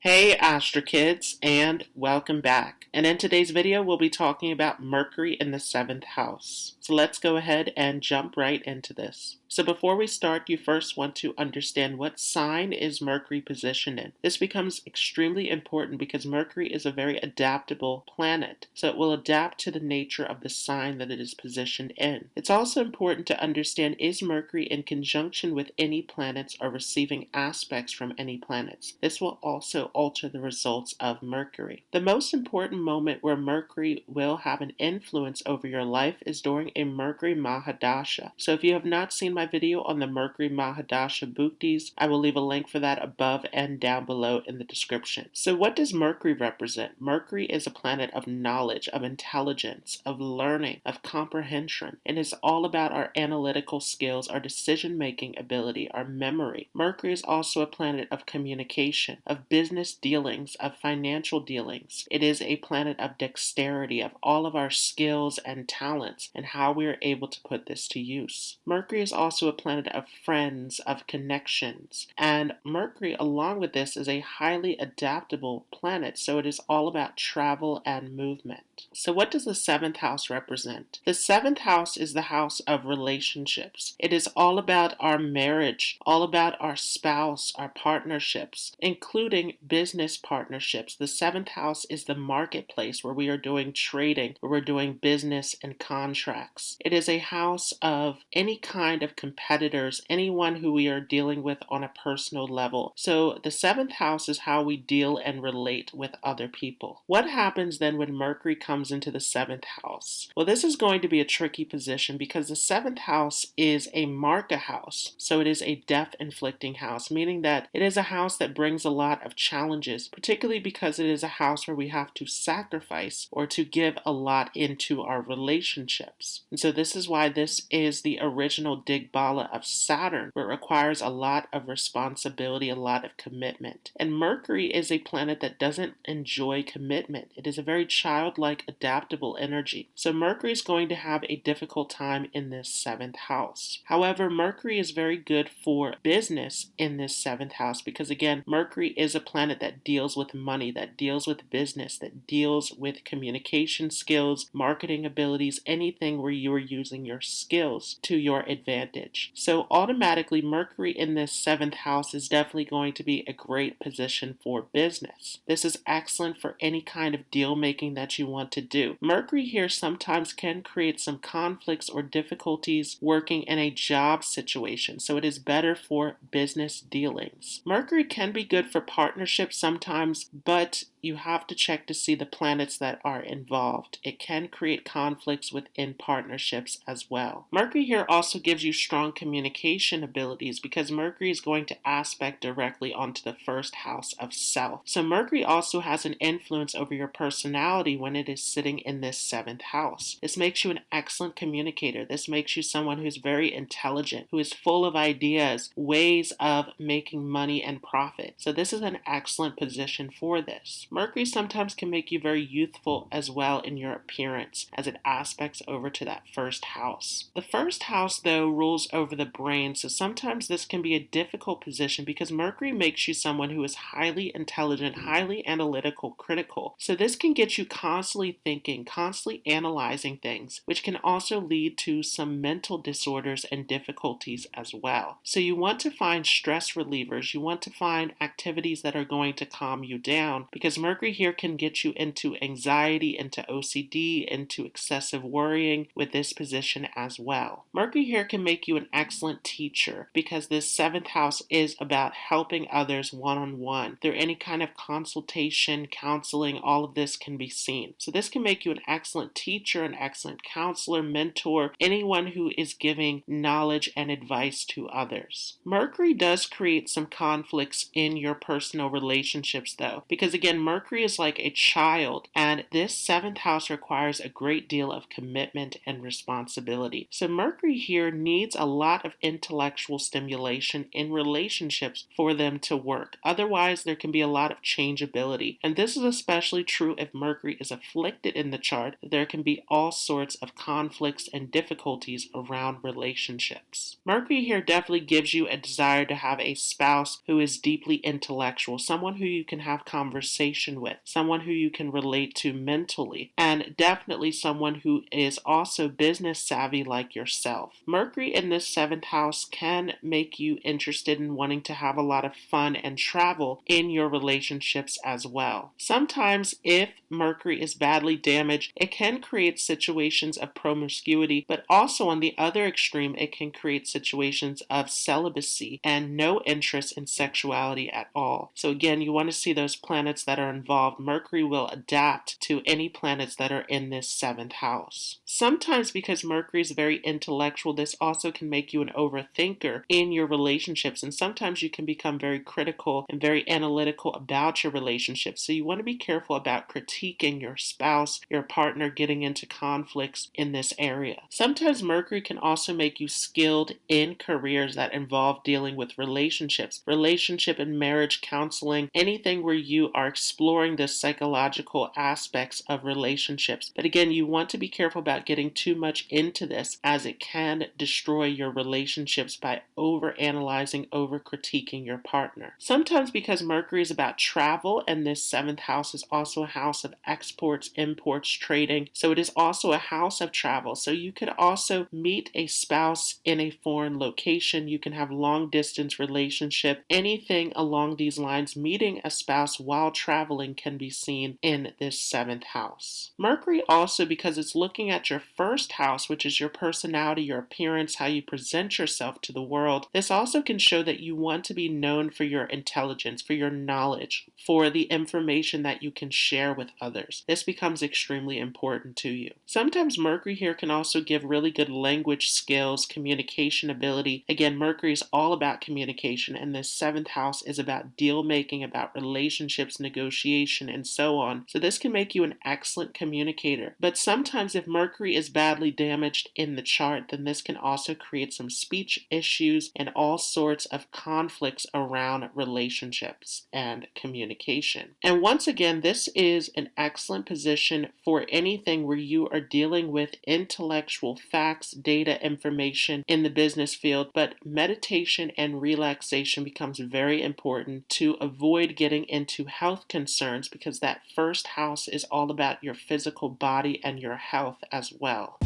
Hey Astro Kids, and welcome back. And in today's video, we'll be talking about Mercury in the 7th house. So let's go ahead and jump right into this. So before we start, you first want to understand what sign is Mercury positioned in. This becomes extremely important because Mercury is a very adaptable planet, so it will adapt to the nature of the sign that it is positioned in. It's also important to understand, is Mercury in conjunction with any planets or receiving aspects from any planets? This will also alter the results of Mercury. The most important moment where Mercury will have an influence over your life is during a Mercury Mahadasha. So if you have not seen my video on the Mercury Mahadasha Bhuktis, I will leave a link for that above and down below in the description. So what does Mercury represent? Mercury is a planet of knowledge, of intelligence, of learning, of comprehension. It is all about our analytical skills, our decision-making ability, our memory. Mercury is also a planet of communication, of business dealings, of financial dealings. It is a planet of dexterity, of all of our skills and talents and how we are able to put this to use. Mercury is also a planet of friends, of connections, and Mercury along with this is a highly adaptable planet, so it is all about travel and movement. So what does the 7th house represent? The 7th house is the house of relationships. It is all about our marriage, all about our spouse, our partnerships, including business partnerships. The 7th house is the marketplace where we are doing trading, where we're doing business and contracts. It is a house of any kind of competitors, anyone who we are dealing with on a personal level. So the 7th house is how we deal and relate with other people. What happens then when Mercury comes into the 7th house? Well, this is going to be a tricky position because the 7th house is a Marka house. So it is a death-inflicting house, meaning that it is a house that brings a lot of challenges, particularly because it is a house where we have to sacrifice or to give a lot into our relationships. And so this is why this is the original Digbala of Saturn, where it requires a lot of responsibility, a lot of commitment. And Mercury is a planet that doesn't enjoy commitment. It is a very childlike, adaptable energy. So Mercury is going to have a difficult time in this 7th house. However, Mercury is very good for business in this 7th house because, again, Mercury is a planet that deals with money, that deals with business, that deals with communication skills, marketing abilities, anything where you are using your skills to your advantage. So automatically, Mercury in this 7th house is definitely going to be a great position for business. This is excellent for any kind of deal making that you want to do. Mercury here sometimes can create some conflicts or difficulties working in a job situation, so it is better for business dealings. Mercury can be good for partnerships sometimes, but you have to check to see the planets that are involved. It can create conflicts within partnerships as well. Mercury here also gives you strong communication abilities because Mercury is going to aspect directly onto the 1st house of self. So Mercury also has an influence over your personality when it is sitting in this 7th house. This makes you an excellent communicator. This makes you someone who's very intelligent, who is full of ideas, ways of making money and profit. So this is an excellent position for this. Mercury sometimes can make you very youthful as well in your appearance as it aspects over to that 1st house. The 1st house, though, rules over the brain, so sometimes this can be a difficult position because Mercury makes you someone who is highly intelligent, highly analytical, critical. So this can get you constantly thinking, constantly analyzing things, which can also lead to some mental disorders and difficulties as well. So you want to find stress relievers, you want to find activities that are going to calm you down because Mercury here can get you into anxiety, into OCD, into excessive worrying with this position as well. Mercury here can make you an excellent teacher because this 7th house is about helping others one-on-one. Through any kind of consultation, counseling, all of this can be seen. So this can make you an excellent teacher, an excellent counselor, mentor, anyone who is giving knowledge and advice to others. Mercury does create some conflicts in your personal relationships though, because again, Mercury is like a child, and this 7th house requires a great deal of commitment and responsibility. So Mercury here needs a lot of intellectual stimulation in relationships for them to work. Otherwise, there can be a lot of changeability. And this is especially true if Mercury is afflicted in the chart. There can be all sorts of conflicts and difficulties around relationships. Mercury here definitely gives you a desire to have a spouse who is deeply intellectual, someone who you can have conversation with, someone who you can relate to mentally, and definitely someone who is also business savvy like yourself. Mercury in this seventh house can make you interested in wanting to have a lot of fun and travel in your relationships as well. Sometimes if Mercury is badly damaged, it can create situations of promiscuity, but also on the other extreme, it can create situations of celibacy and no interest in sexuality at all. So again, you want to see those planets that are involved. Mercury will adapt to any planets that are in this seventh house. Sometimes because Mercury is very intellectual, this also can make you an overthinker in your relationships, and sometimes you can become very critical and very analytical about your relationships. So you want to be careful about critiquing your spouse, your partner, getting into conflicts in this area. Sometimes Mercury can also make you skilled in careers that involve dealing with relationships, relationship and marriage counseling, anything where you are exploring the psychological aspects of relationships. But again, you want to be careful about getting too much into this, as it can destroy your relationships by over-analyzing, over-critiquing your partner. Sometimes because Mercury is about travel, and this seventh house is also a house of exports, imports, trading, so it is also a house of travel. So you could also meet a spouse in a foreign location. You can have long-distance relationship, anything along these lines. Meeting a spouse while traveling can be seen in this seventh house. Mercury also, because it's looking at your first house, which is your personality, your appearance, how you present yourself to the world, this also can show that you want to be known for your intelligence, for your knowledge, for the information that you can share with others. This becomes extremely important to you. Sometimes Mercury here can also give really good language skills, communication ability. Again, Mercury is all about communication, and this seventh house is about deal making, about relationships, negotiation, and so on. So this can make you an excellent communicator. But sometimes if Mercury is badly damaged in the chart, then this can also create some speech issues and all sorts of conflicts around relationships and communication. And once again, this is an excellent position for anything where you are dealing with intellectual facts, data, information in the business field, but meditation and relaxation becomes very important to avoid getting into health concerns, because that first house is all about your physical body and your health as well.